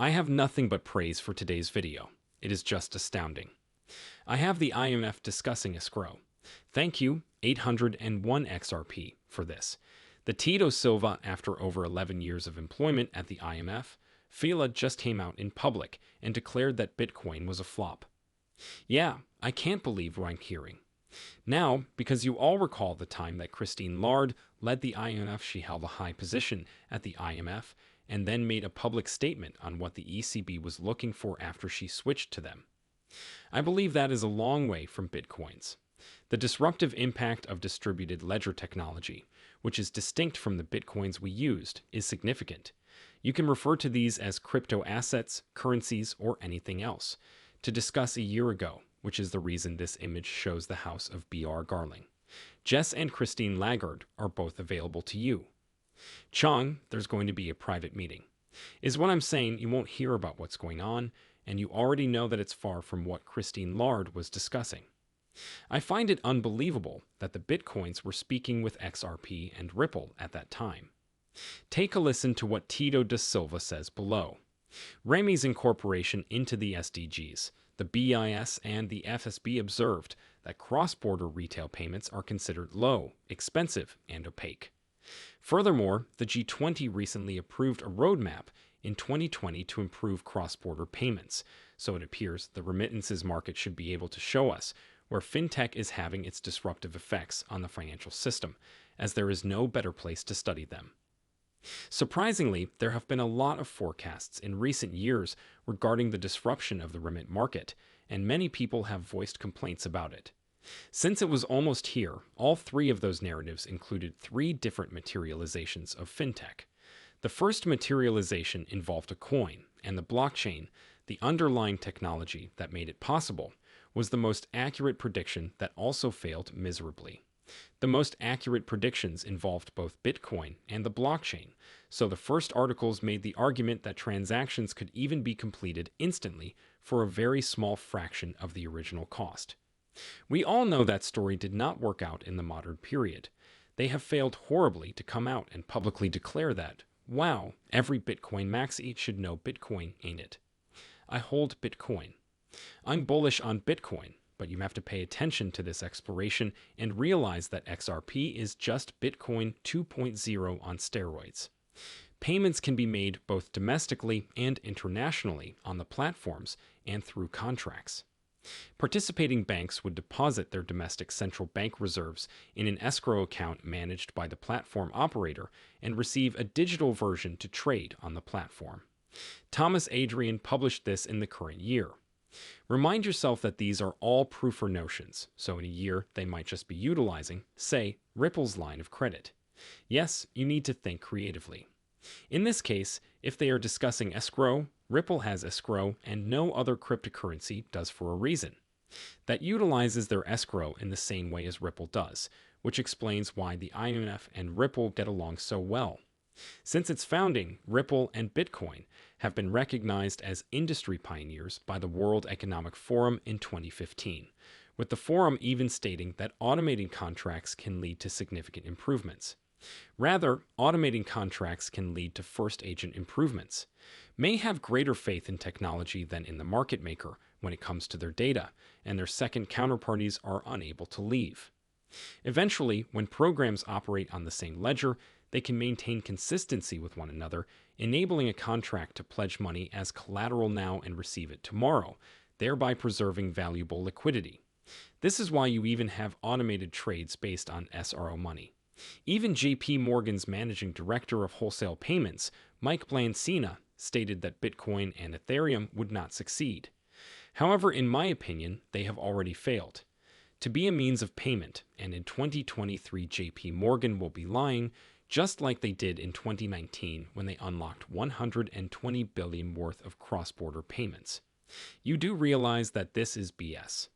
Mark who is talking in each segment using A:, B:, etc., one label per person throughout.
A: I have nothing but praise for today's video. It is just astounding. I have the IMF discussing escrow. Thank you, 801 XRP, for this. The Tito Silva, after over 11 years of employment at the IMF, Fila just came out in public and declared that Bitcoin was a flop. Yeah, I can't believe what I'm hearing. Now, because you all recall the time that Christine Lagarde led the IMF, she held a high position at the IMF and then made a public statement on what the ECB was looking for after she switched to them. I believe that is a long way from Bitcoins. The disruptive impact of distributed ledger technology, which is distinct from the Bitcoins we used, is significant. You can refer to these as crypto assets, currencies, or anything else. To discuss a year ago, which is the reason this image shows the house of B.R. Garling. Jess and Christine Lagarde are both available to you. Chong, there's going to be a private meeting. Is what I'm saying, you won't hear about what's going on, and you already know that it's far from what Christine Lagarde was discussing. I find it unbelievable that the Bitcoins were speaking with XRP and Ripple at that time. Take a listen to what Tito da Silva says below. Remy's incorporation into the SDGs, the BIS and the FSB observed that cross-border retail payments are considered low, expensive, and opaque. Furthermore, the G20 recently approved a roadmap in 2020 to improve cross-border payments, so it appears the remittances market should be able to show us where fintech is having its disruptive effects on the financial system, as there is no better place to study them. Surprisingly, there have been a lot of forecasts in recent years regarding the disruption of the remit market, and many people have voiced complaints about it. Since it was almost here, all three of those narratives included three different materializations of fintech. The first materialization involved a coin, and the blockchain, the underlying technology that made it possible, was the most accurate prediction that also failed miserably. The most accurate predictions involved both Bitcoin and the blockchain, so the first articles made the argument that transactions could even be completed instantly for a very small fraction of the original cost. We all know that story did not work out in the modern period. They have failed horribly to come out and publicly declare that, wow, every Bitcoin maxi should know Bitcoin, ain't it? I hold Bitcoin. I'm bullish on Bitcoin, but you have to pay attention to this exploration and realize that XRP is just Bitcoin 2.0 on steroids. Payments can be made both domestically and internationally on the platforms and through contracts. Participating banks would deposit their domestic central bank reserves in an escrow account managed by the platform operator and receive a digital version to trade on the platform. Thomas Adrian published this in the current year. Remind yourself that these are all proof or notions, so in a year they might just be utilizing, say, Ripple's line of credit. Yes, you need to think creatively. In this case, if they are discussing escrow, Ripple has escrow and no other cryptocurrency does for a reason. That utilizes their escrow in the same way as Ripple does, which explains why the IMF and Ripple get along so well. Since its founding, Ripple and Bitcoin have been recognized as industry pioneers by the World Economic Forum in 2015, with the forum even stating that automating contracts can lead to significant improvements. Rather, automating contracts can lead to first agent improvements. May have greater faith in technology than in the market maker when it comes to their data, and their second counterparties are unable to leave. Eventually, when programs operate on the same ledger, they can maintain consistency with one another, enabling a contract to pledge money as collateral now and receive it tomorrow, thereby preserving valuable liquidity. This is why you even have automated trades based on SRO money. Even JP Morgan's managing director of wholesale payments, Mike Blancina, stated that Bitcoin and Ethereum would not succeed. However, in my opinion, they have already failed. To be a means of payment, and in 2023 JP Morgan will be lying, just like they did in 2019 when they unlocked $120 billion worth of cross-border payments. You do realize that this is BS.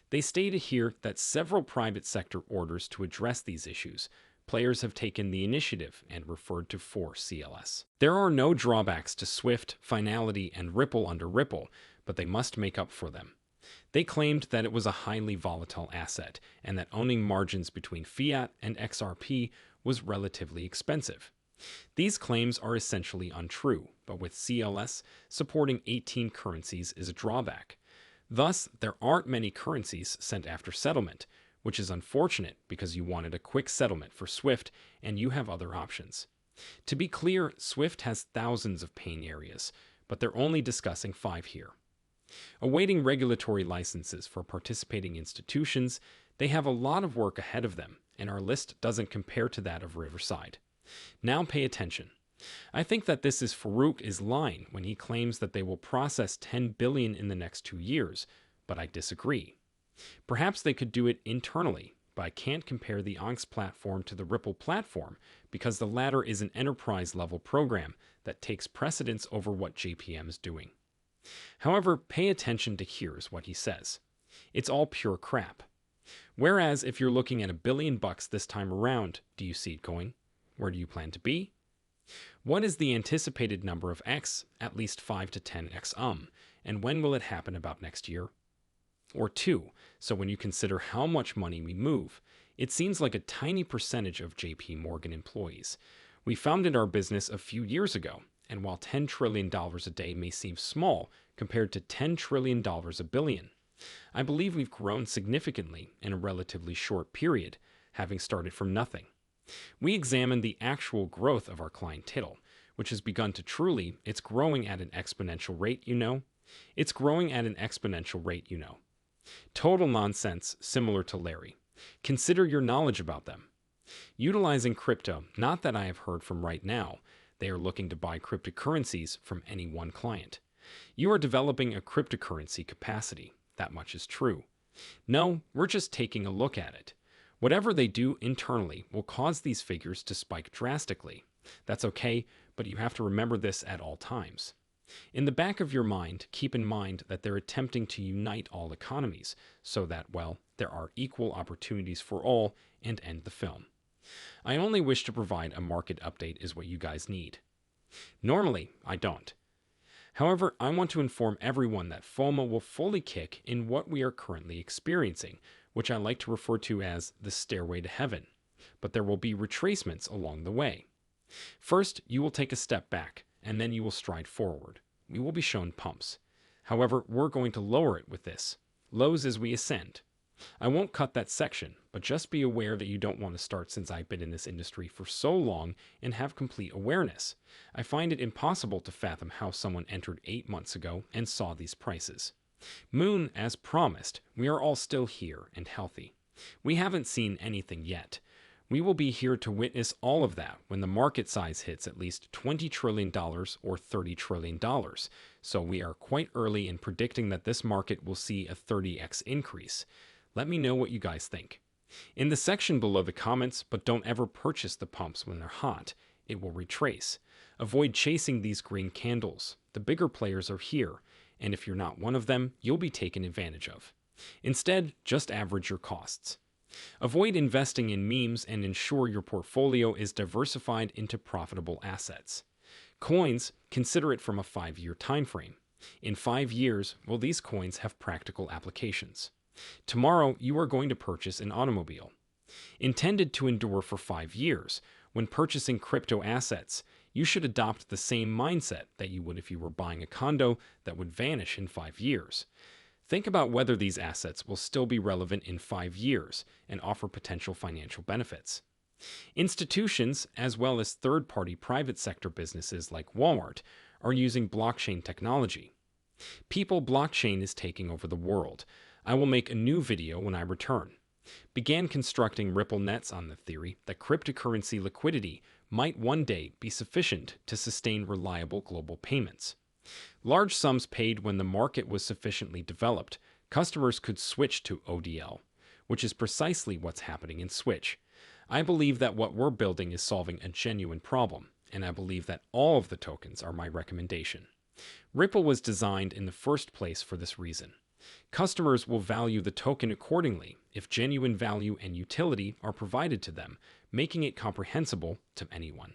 A: They stated here that several private sector orders to address these issues. Players have taken the initiative and referred to 4 CLS. There are no drawbacks to Swift, Finality, and Ripple under Ripple, but they must make up for them. They claimed that it was a highly volatile asset and that owning margins between fiat and XRP was relatively expensive. These claims are essentially untrue, but with CLS supporting 18 currencies is a drawback. Thus, there aren't many currencies sent after settlement, which is unfortunate because you wanted a quick settlement for SWIFT and you have other options. To be clear, SWIFT has thousands of paying areas, but they're only discussing 5 here. Awaiting regulatory licenses for participating institutions, they have a lot of work ahead of them, and our list doesn't compare to that of Riverside. Now pay attention. I think that this is Farouk is lying when he claims that they will process 10 billion in the next 2 years, but I disagree. Perhaps they could do it internally, but I can't compare the ONX platform to the Ripple platform because the latter is an enterprise-level program that takes precedence over what JPM is doing. However, pay attention to here's what he says. It's all pure crap. Whereas if you're looking at $1 billion this time around, do you see it going? Where do you plan to be? What is the anticipated number of X, at least 5 to 10X and when will it happen about next year? Or 2, so when you consider how much money we move, it seems like a tiny percentage of JP Morgan employees. We founded our business a few years ago, and while $10 trillion a day may seem small compared to $10 trillion a billion, I believe we've grown significantly in a relatively short period, having started from nothing. We examined the actual growth of our clientele, which has begun to truly, it's growing at an exponential rate, It's growing at an exponential rate, Total nonsense, similar to Larry. Consider your knowledge about them. Utilizing crypto, not that I have heard from right now, they are looking to buy cryptocurrencies from any one client. You are developing a cryptocurrency capacity, that much is true. No, we're just taking a look at it. Whatever they do internally will cause these figures to spike drastically. That's okay, but you have to remember this at all times. In the back of your mind, keep in mind that they're attempting to unite all economies so that, well, there are equal opportunities for all and end the film. I only wish to provide a market update is what you guys need. Normally, I don't. However, I want to inform everyone that FOMO will fully kick in what we are currently experiencing, which I like to refer to as the stairway to heaven, but there will be retracements along the way. First, you will take a step back, and then you will stride forward. We will be shown pumps. However, we're going to lower it with this. Lows as we ascend. I won't cut that section, but just be aware that you don't want to start since I've been in this industry for so long and have complete awareness. I find it impossible to fathom how someone entered 8 months ago and saw these prices. Moon, as promised, we are all still here and healthy. We haven't seen anything yet. We will be here to witness all of that when the market size hits at least $20 trillion or $30 trillion. So we are quite early in predicting that this market will see a 30x increase. Let me know what you guys think. In the section below the comments, but don't ever purchase the pumps when they're hot. It will retrace. Avoid chasing these green candles. The bigger players are here, and if you're not one of them, you'll be taken advantage of. Instead, just average your costs. Avoid investing in memes and ensure your portfolio is diversified into profitable assets. Coins, consider it from a 5-year time frame. In 5 years, will these coins have practical applications? Tomorrow, you are going to purchase an automobile. Intended to endure for 5 years, when purchasing crypto assets, you should adopt the same mindset that you would if you were buying a condo that would vanish in 5 years. Think about whether these assets will still be relevant in 5 years and offer potential financial benefits. Institutions, as well as third-party private sector businesses like Walmart, are using blockchain technology. People, blockchain is taking over the world. I will make a new video when I return. Began constructing Ripple nets on the theory that cryptocurrency liquidity might one day be sufficient to sustain reliable global payments. Large sums paid when the market was sufficiently developed, customers could switch to ODL, which is precisely what's happening in Switch. I believe that what we're building is solving a genuine problem, and I believe that all of the tokens are my recommendation. Ripple was designed in the first place for this reason. Customers will value the token accordingly if genuine value and utility are provided to them, making it comprehensible to anyone.